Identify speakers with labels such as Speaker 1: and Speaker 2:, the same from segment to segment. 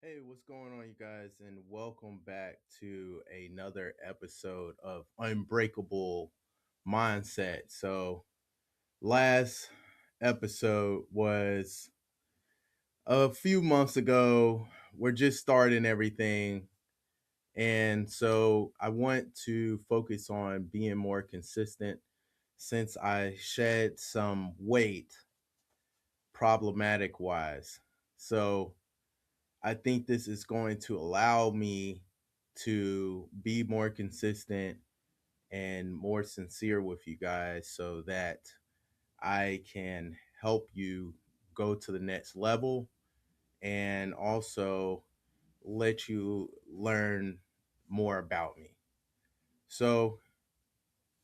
Speaker 1: Hey, what's going on, you guys? And welcome back to another episode of Unbreakable Mindset. Last episode was a few months ago. We're just starting everything. And so, I want to focus on being more consistent since I shed some weight problematic wise. So, I think this is going to allow me to be more consistent and more sincere with you guys so that I can help you go to the next level and also let you learn more about me. So,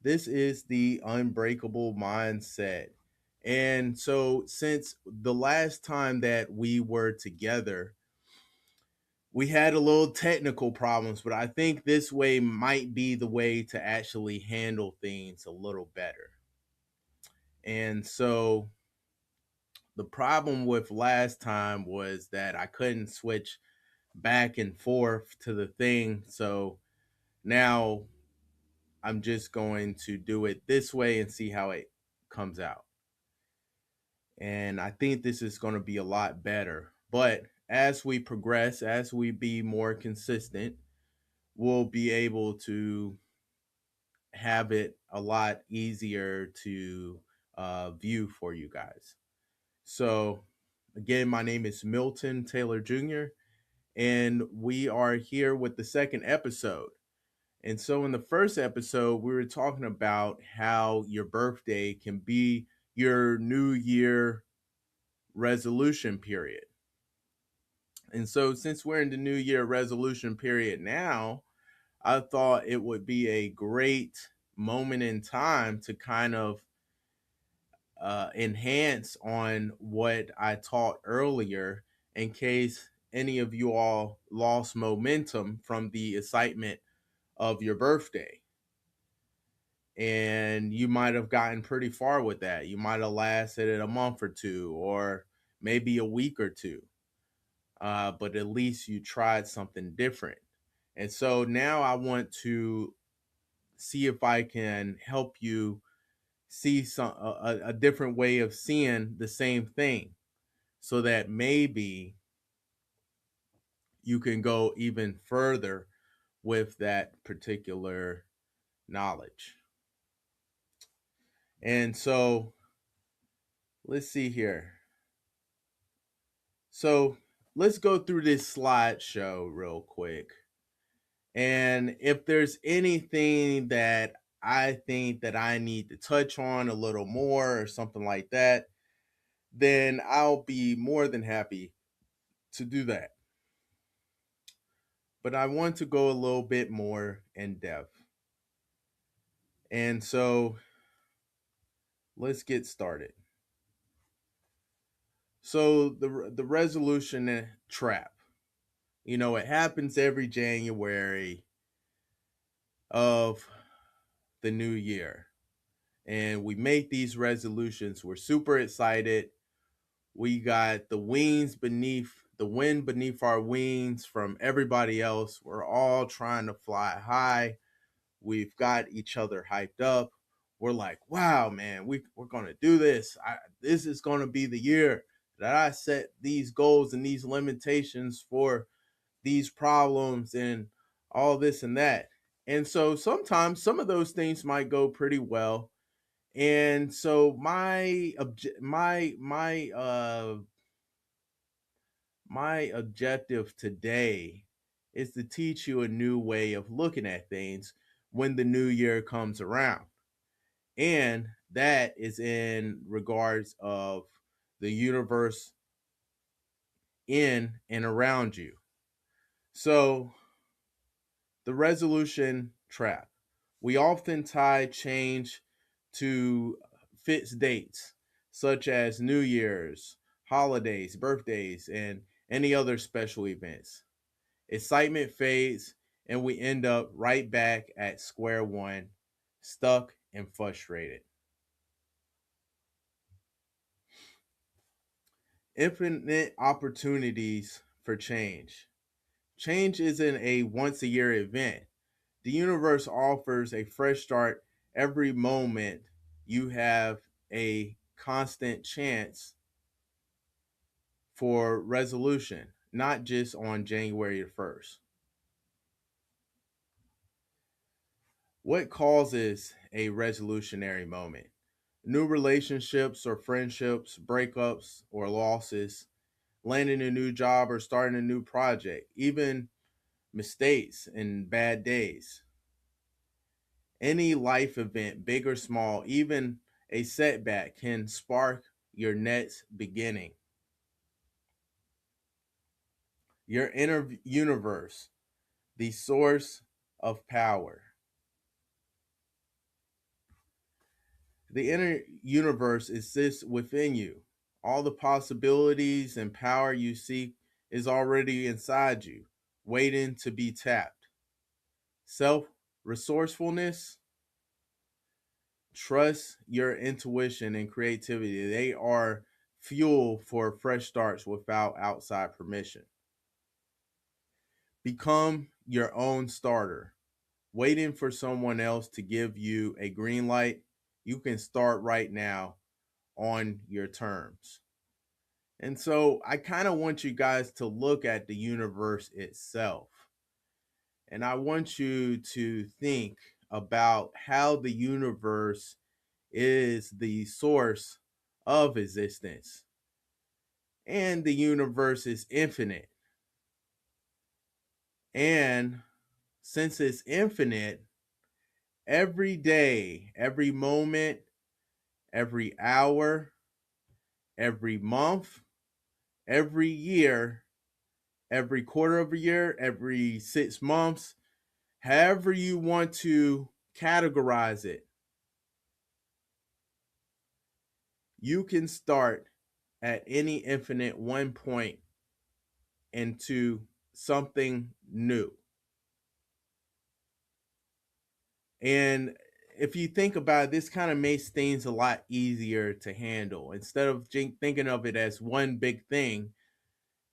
Speaker 1: this is the unbreakable mindset. And so, since the last time that we were together, we had a little technical problems, but I think this way might be the way to actually handle things a little better. And so the problem with last time was that I couldn't switch back and forth to the thing. So now I'm just going to do it this way and see how it comes out. And I think this is going to be a lot better. But as we progress, as we be more consistent, we'll be able to have it a lot easier to view for you guys. So, again, my name is Milton Taylor Jr., and we are here with the second episode. And so, in the first episode, we were talking about how your birthday can be your New Year resolution period. And so, since we're in the New Year resolution period now, I thought it would be a great moment in time to kind of enhance on what I taught earlier in case any of you all lost momentum from the excitement of your birthday. And you might have gotten pretty far with that. You might have lasted it a month or two, or maybe a week or two. But at least you tried something different. And so now I want to see if I can help you see a different way of seeing the same thing so that maybe you can go even further with that particular knowledge. And so let's see here. So let's go through this slideshow real quick. And if there's anything that I think that I need to touch on a little more or something like that, then I'll be more than happy to do that. But I want to go a little bit more in depth. And so let's get started. So the resolution trap, it happens every January of the new year. And we make these resolutions. We're super excited. We got the wind beneath our wings from everybody else. We're all trying to fly high. We've got each other hyped up. We're like, wow, man, we're going to do this. This is going to be the year that I set these goals and these limitations for these problems and all this and that. And so sometimes some of those things might go pretty well. And so my objective today is to teach you a new way of looking at things when the new year comes around. And that is in regards of the universe in and around you. So, the resolution trap. We often tie change to fixed dates, such as New Year's, holidays, birthdays, and any other special events. Excitement fades, and we end up right back at square one, stuck and frustrated. Infinite opportunities for change. Change isn't a once a year event. The universe offers a fresh start every moment. You have a constant chance for resolution, not just on January the 1st. What causes a resolutionary moment? New relationships or friendships, breakups or losses, landing a new job or starting a new project, even mistakes and bad days. Any life event, big or small, even a setback, can spark your next beginning. Your inner universe, the source of power. The inner universe exists within you. All the possibilities and power you seek is already inside you, waiting to be tapped. Self resourcefulness, trust your intuition and creativity. They are fuel for fresh starts without outside permission. Become your own starter. Waiting for someone else to give you a green light, you can start right now on your terms. And so I kind of want you guys to look at the universe itself. And I want you to think about how the universe is the source of existence. And the universe is infinite. And since it's infinite, every day, every moment, every hour, every month, every year, every quarter of a year, every 6 months, however you want to categorize it, you can start at any infinite one point into something new. And if you think about it, this kind of makes things a lot easier to handle. Instead of thinking of it as one big thing,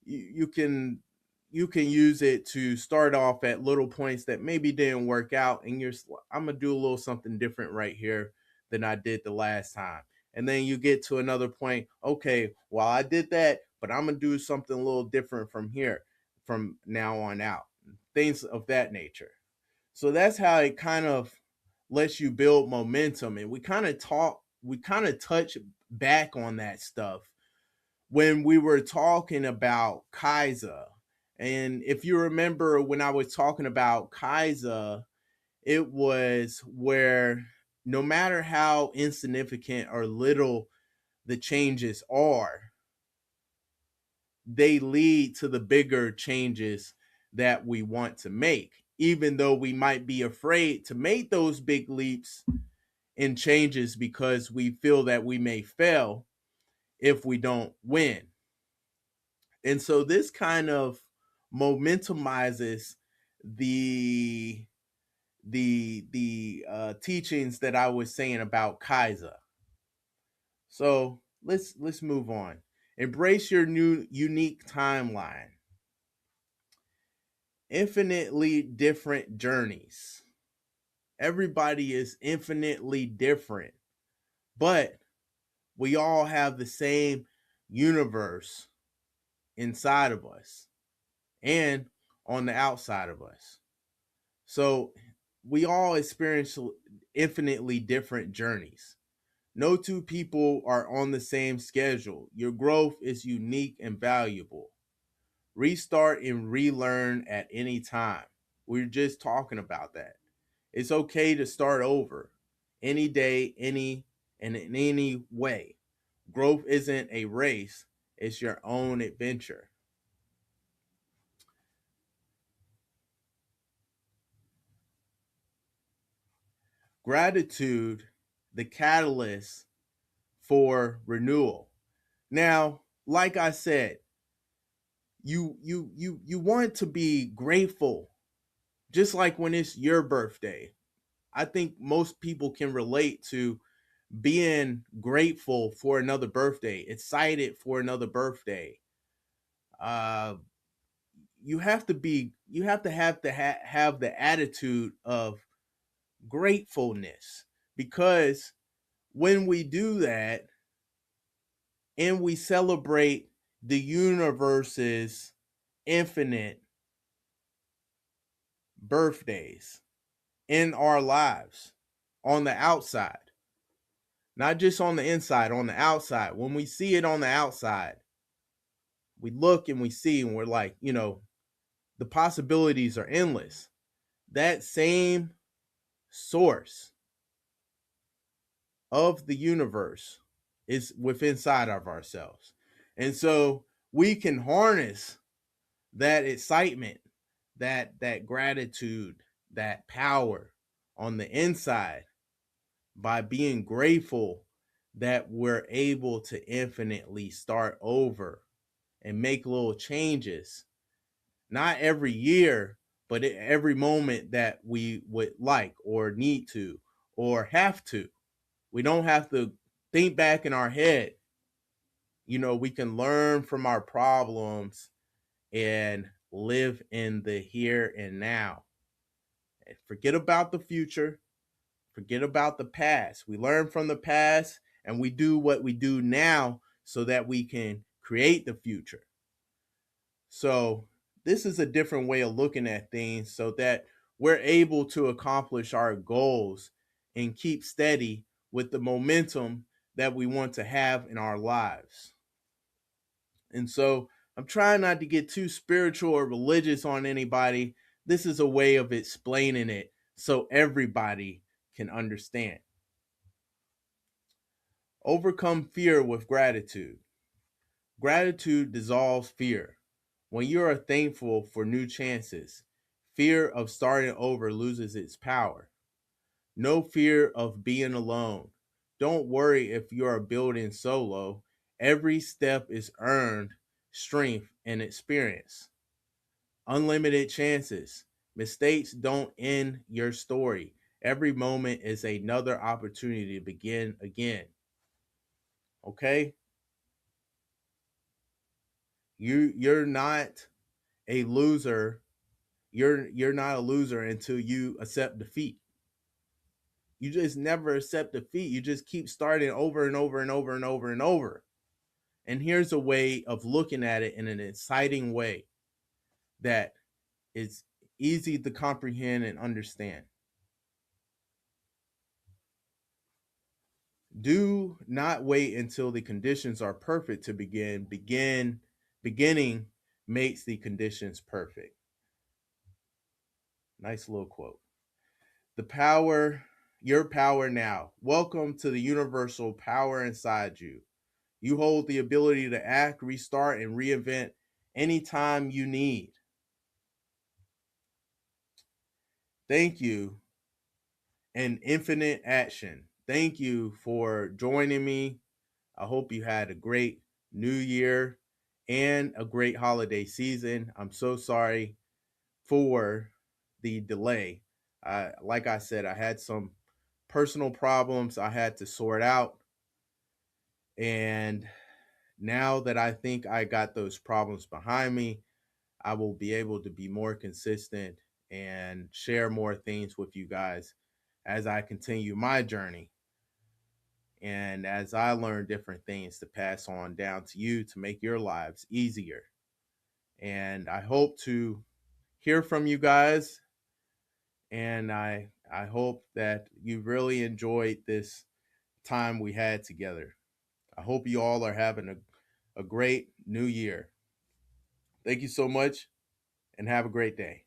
Speaker 1: you can use it to start off at little points that maybe didn't work out, and I'm gonna do a little something different right here than I did the last time. And then you get to another point, okay, well, I did that, but I'm gonna do something a little different from here from now on out. Things of that nature. So that's how it kind of lets you build momentum. And we kind of touch back on that stuff when we were talking about Kaiser. And if you remember when I was talking about Kaiser, it was where no matter how insignificant or little the changes are, they lead to the bigger changes that we want to make, even though we might be afraid to make those big leaps and changes because we feel that we may fail if we don't win. And so this kind of momentumizes the teachings that I was saying about Kaiser. So let's move on. Embrace your new unique timeline. Infinitely different journeys. Everybody is infinitely different, but we all have the same universe inside of us and on the outside of us. So we all experience infinitely different journeys. No two people are on the same schedule. Your growth is unique and valuable. Restart and relearn at any time. We're just talking about that. It's okay to start over any day, any and in any way. Growth isn't a race, it's your own adventure. Gratitude, the catalyst for renewal. Now, like I said, you want to be grateful, just like when it's your birthday. I think most people can relate to being grateful for another birthday, excited for another birthday. Uh, you have to have the attitude of gratefulness, because when we do that and we celebrate the universe's infinite birthdays in our lives on the outside, not just on the inside, on the outside. When we see it on the outside, we look and we see and we're like, the possibilities are endless. That same source of the universe is within inside of ourselves. And so we can harness that excitement, that gratitude, that power on the inside by being grateful that we're able to infinitely start over and make little changes, not every year, but at every moment that we would like or need to or have to. We don't have to think back in our head. We can learn from our problems and live in the here and now. And forget about the future, forget about the past. We learn from the past and we do what we do now so that we can create the future. So, this is a different way of looking at things so that we're able to accomplish our goals and keep steady with the momentum that we want to have in our lives. And so, I'm trying not to get too spiritual or religious on anybody. This is a way of explaining it so everybody can understand. Overcome fear with gratitude. Gratitude dissolves fear. When you are thankful for new chances, fear of starting over loses its power. No fear of being alone. Don't worry if you are building solo. Every step is earned strength and experience. Unlimited chances. Mistakes don't end your story. Every moment is another opportunity to begin again. Okay? You're not a loser. You're not a loser until you accept defeat. You just never accept defeat. You just keep starting over and over and over and over and over. And here's a way of looking at it in an exciting way that is easy to comprehend and understand. Do not wait until the conditions are perfect to begin. Beginning makes the conditions perfect. Nice little quote. The power, your power now. Welcome to the universal power inside you. You hold the ability to act, restart, and reinvent anytime you need. Thank you, and infinite action. Thank you for joining me. I hope you had a great new year and a great holiday season. I'm so sorry for the delay. Like I said, I had some personal problems I had to sort out. And now that I think I got those problems behind me, I will be able to be more consistent and share more things with you guys as I continue my journey and as I learn different things to pass on down to you to make your lives easier. And I hope to hear from you guys, and I hope that you really enjoyed this time we had together. I hope you all are having a great new year. Thank you so much and have a great day.